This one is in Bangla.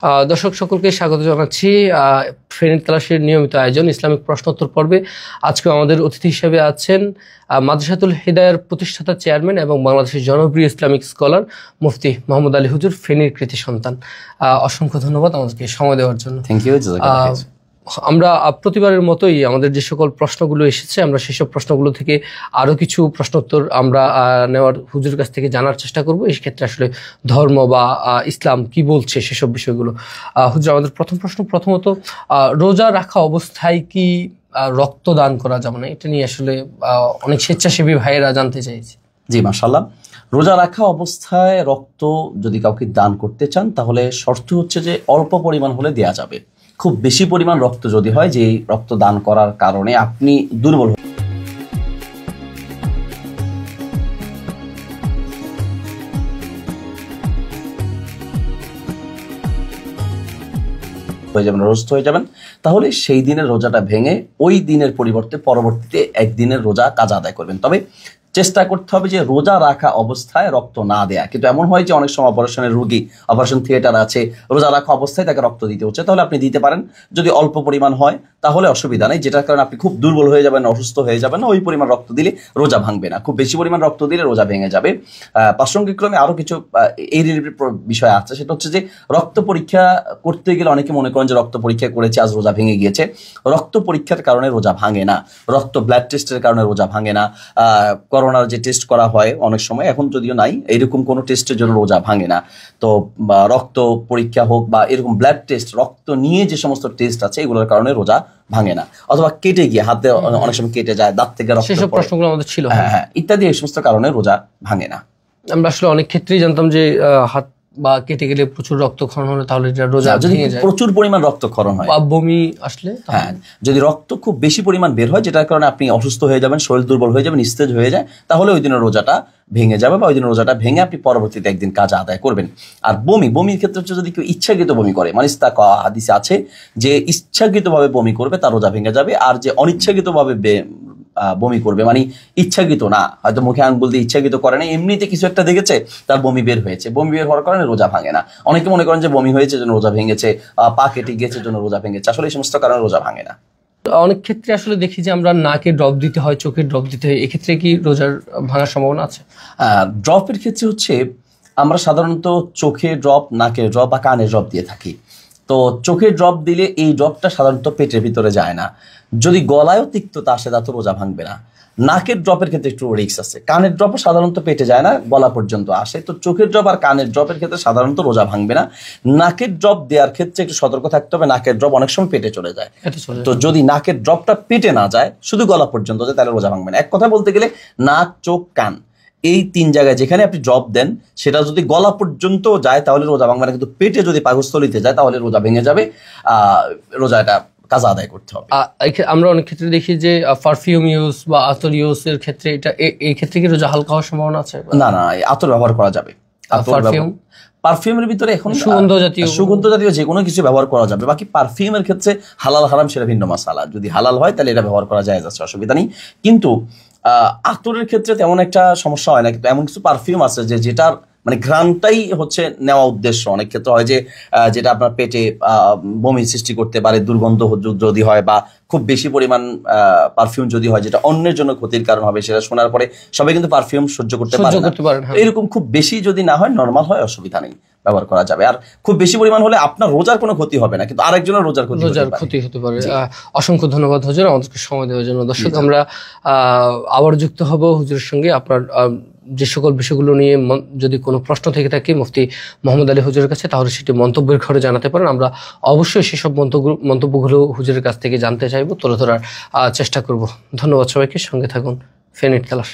দর্শক সকলকে স্বাগত জানাচ্ছি ফেনী তালাশের নিয়মিত আয়োজন ইসলামিক প্রশ্নোত্তর পর্বে। আজকে আমাদের অতিথি হিসেবে আছেন মাদ্রাসাতুল হিদায়ার প্রতিষ্ঠাতা চেয়ারম্যান এবং বাংলাদেশের জনপ্রিয় ইসলামিক স্কলার মুফতি মোহাম্মদ আলী হুজুর, ফেনীর কৃতি সন্তান। অসংখ্য ধন্যবাদ আমাদেরকে সময় দেওয়ার জন্য। Thank you. আমরা প্রতিবারের মতোই আমাদের যে সকল প্রশ্নগুলো এসেছে আমরা সেসব প্রশ্নগুলো থেকে আরো কিছু প্রশ্নোত্তর আমরা নেওয়ার হুজুরের কাছ থেকে জানার চেষ্টা করব। এই ক্ষেত্রে আসলে ধর্ম বা ইসলাম কি বলছে সেসব বিষয়গুলো। হুজুর, আমাদের প্রথম প্রশ্ন, প্রথমত রোজা রাখা অবস্থায় কি রক্তদান করা যাবে না? এটা নিয়ে আসলে অনেক স্বেচ্ছাসেবী ভাইয়েরা জানতে চাইছে। জি, মাশাআল্লাহ। রোজা রাখা অবস্থায় রক্ত যদি কাউকে দান করতে চান তাহলে শর্ত হচ্ছে যে অল্প পরিমাণ হলে দেয়া যাবে। খুব বেশি পরিমাণ রক্ত যদি হয় যে রক্ত দান করার কারণে আপনি দুর্বল হয়ে যাবেন, অসুস্থ হয়ে যাবেন, তাহলে সেই দিনের রোজাটা ভেঙে ওই দিনের পরিবর্তে পরবর্তীতে একদিনের রোজা কাজা আদায় করবেন। তবে চেষ্টা করতে হবে যে রোজা রাখা অবস্থায় রক্ত না দেয়া। কিন্তু এমন হয় যে অনেক সময় অপারেশনের রোগী, অপারেশন থিয়েটার আছে, রোজা রাখা অবস্থায় তাকে রক্ত দিতে হচ্ছে, তাহলে আপনি দিতে পারেন। যদি অল্প পরিমাণ হয় তাহলে অসুবিধা নেই, যেটার কারণে আপনি খুব দুর্বল হয়ে যাবেন, অসুস্থ হয়ে যাবেন না, ওই পরিমাণ রক্ত দিলে রোজা ভাঙবে না। খুব বেশি পরিমাণ রক্ত দিলে রোজা ভেঙে যাবে। প্রাসঙ্গিক ক্রমে আরো কিছু এই রিলেটেড বিষয় আছে, সেটা হচ্ছে যে রক্ত পরীক্ষা করতে গেলে অনেকে মনে করেন যে রক্ত পরীক্ষা করেছে আজ রোজা ভেঙে গিয়েছে। রক্ত পরীক্ষার কারণে রোজা ভাঙে না, রক্ত ব্লাড টেস্টের কারণে রোজা ভাঙে না, করোনার যে টেস্ট করা হয় অনেক সময়, এখন যদিও নাই, এইরকম কোনো টেস্টের জন্য রোজা ভাঙে না। তো রক্ত পরীক্ষা হোক বা এরকম ব্লাড টেস্ট, রক্ত নিয়ে যে সমস্ত টেস্ট আছে এগুলোর কারণে রোজা ভাঙে না। অথবা কেটে গিয়ে হাতে অনেক সময় কেটে যায়, দাঁত থেকে রক্ত, সেসব প্রশ্নগুলো আমাদের ছিল, হ্যাঁ, ইত্যাদি, এই সমস্ত কারণে রোজা ভাঙে না। আমরা আসলে অনেক ক্ষেত্রেই জানতাম যে হাত বা কেটে গেলে প্রচুর রক্তক্ষরণ হলে তাহলে রোজা ভেঙে যায়। প্রচুর পরিমাণ রক্তক্ষরণ হয় বা বমি আসলে, হ্যাঁ, যদি রক্ত খুব বেশি পরিমাণ বের হয় যেটার কারণে আপনি অসুস্থ হয়ে যাবেন, শরীর দুর্বল হয়ে যাবেন, নিস্তেজ হয়ে যায়, তাহলে ওই দিনের রোজাটা ভেঙে যাবে, বা ওই দিনের রোজাটা ভেঙে আপনি পরবর্তীতে একদিন কাজ আদায় করবেন। আর বমির ক্ষেত্রে হচ্ছে যদি কেউ ইচ্ছাকৃত বমি করে, মানে হাদিসে আছে যে ইচ্ছাকৃতভাবে বমি করবে তার রোজা ভেঙে যাবে। আর যে অনিচ্ছাকৃতভাবে বমি করবে, মানে ইচ্ছাকৃত না, হয়তো মুখে আঙ্গুল দিয়ে ইচ্ছাকৃত করে না, এমনিতে কিছু একটা দেখেছে তার বমি বের হয়েছে, বমি বের হওয়ার কারণে রোজা ভাঙে না। অনেকে মনে করেন যে বমি হয়েছে জন্য রোজা ভেঙেছে, পা কেটে গিয়েছে জন্য রোজা ভেঙেছে, আসলে এই সমস্ত কারণে রোজা ভাঙে না। অনেক ক্ষেত্রে আসলে দেখি যে আমরা নাকে ড্রপ দিতে হয়, চোখে ড্রপ দিতে হয়, এক্ষেত্রে কি রোজার ভাঙার সম্ভাবনা আছে? ড্রপের ক্ষেত্রে হচ্ছে আমরা সাধারণত চোখে ড্রপ, নাকে ড্রপ বা কানে ড্রপ দিয়ে থাকি। তো চোখে ড্রপ দিলে এই ড্রপটা সাধারণত পেটের ভিতরে যায় না। যদি গলায়ও তিক্ততা আসে তা তো রোজা ভাঙবে না। নাকের ড্রপের ক্ষেত্রে একটু রিস্ক আছে, কানের ড্রপও সাধারণত পেটে যায় না, গলা পর্যন্ত আসে। তো চোখের ড্রপ আর কানের ড্রপের ক্ষেত্রে সাধারণত রোজা ভাঙবে না। নাকের ড্রপ দেওয়ার ক্ষেত্রে একটু সতর্ক থাকতে হবে, নাকের ড্রপ অনেক সময় পেটে চলে যায়। তো যদি নাকের ড্রপটা পেটে না যায়, শুধু গলা পর্যন্ত যায়, তাহলে রোজা ভাঙবে না। এক কথা বলতে গেলে নাক, চোখ, কান, এই তিন জায়গায় যেখানে আপনি ড্রপ দেন সেটা যদি গলা পর্যন্ত যায় তাহলে রোজা ভাঙবে না। কিন্তু পেটে যদি পাকস্থলীতে যায় তাহলে রোজা ভেঙে যাবে, রোজাটা কাজা আদায় করতে হবে। আমরা অনেক ক্ষেত্রে দেখি যে পারফিউম ইউজ বা আতর ইউজের ক্ষেত্রে এই ক্ষেত্রে কি রোজা হালকা হওয়ার সম্ভাবনা আছে? না, আতর ব্যবহার করা যাবে। পারফিউমের ভিতরে এখন সুগন্ধ জাতীয় যে কোনো কিছু ব্যবহার করা যাবে। বাকি পারফিউমের ক্ষেত্রে হালাল হারাম সেটা ভিন্ন মাসালা। যদি হালাল হয় তাহলে এটা ব্যবহার করা যায়, যাচ্ছে, অসুবিধা নেই। কিন্তু আতরের ক্ষেত্রে তেমন একটা সমস্যা হয় না। কিন্তু এমন কিছু পারফিউম আছে যেটার মানে ঘ্রাণটাই হচ্ছে নেওয়া উদ্দেশ্য। অনেক ক্ষেত্রে হয় যে যেটা আপনার পেটে বমি সৃষ্টি করতে পারে, দুর্গন্ধ যদি হয়, বা খুব বেশি পরিমাণ পারফিউম যদি হয় যেটা অন্যের জন্য ক্ষতির কারণ হবে, সেটা শোনার পরে সবাই কিন্তু পারফিউম সহ্য করতে পারে না। এরকম খুব বেশি যদি না হয়, নর্মাল হয়, অসুবিধা নেই, ব্যবহার করা যাবে। আর খুব বেশি পরিমাণ হলে আপনার রোজার কোনো ক্ষতি হবে না, কিন্তু আরেকজনের রোজার ক্ষতি হতে পারে। অসংখ্য ধন্যবাদ হুজুর আমাদেরকে সময় দেওয়ার জন্য। দর্শক, আমরা আবার যুক্ত হব হুজুরের সঙ্গে। আপনার যে সকল বিষয়গুলো নিয়ে যদি কোনো প্রশ্ন থেকে থাকে মুফতি মোহাম্মদ আলী হুজুরের কাছে, তাহলে সেটি মন্তব্যের ঘরে জানাতে পারেন। আমরা অবশ্যই সেসব মন্তব্যগুলো হুজুরের কাছ থেকে জানতে চাইবো, তুলে ধরার চেষ্টা করব। ধন্যবাদ সবাইকে, সঙ্গে থাকুন ফেনী তালাশ।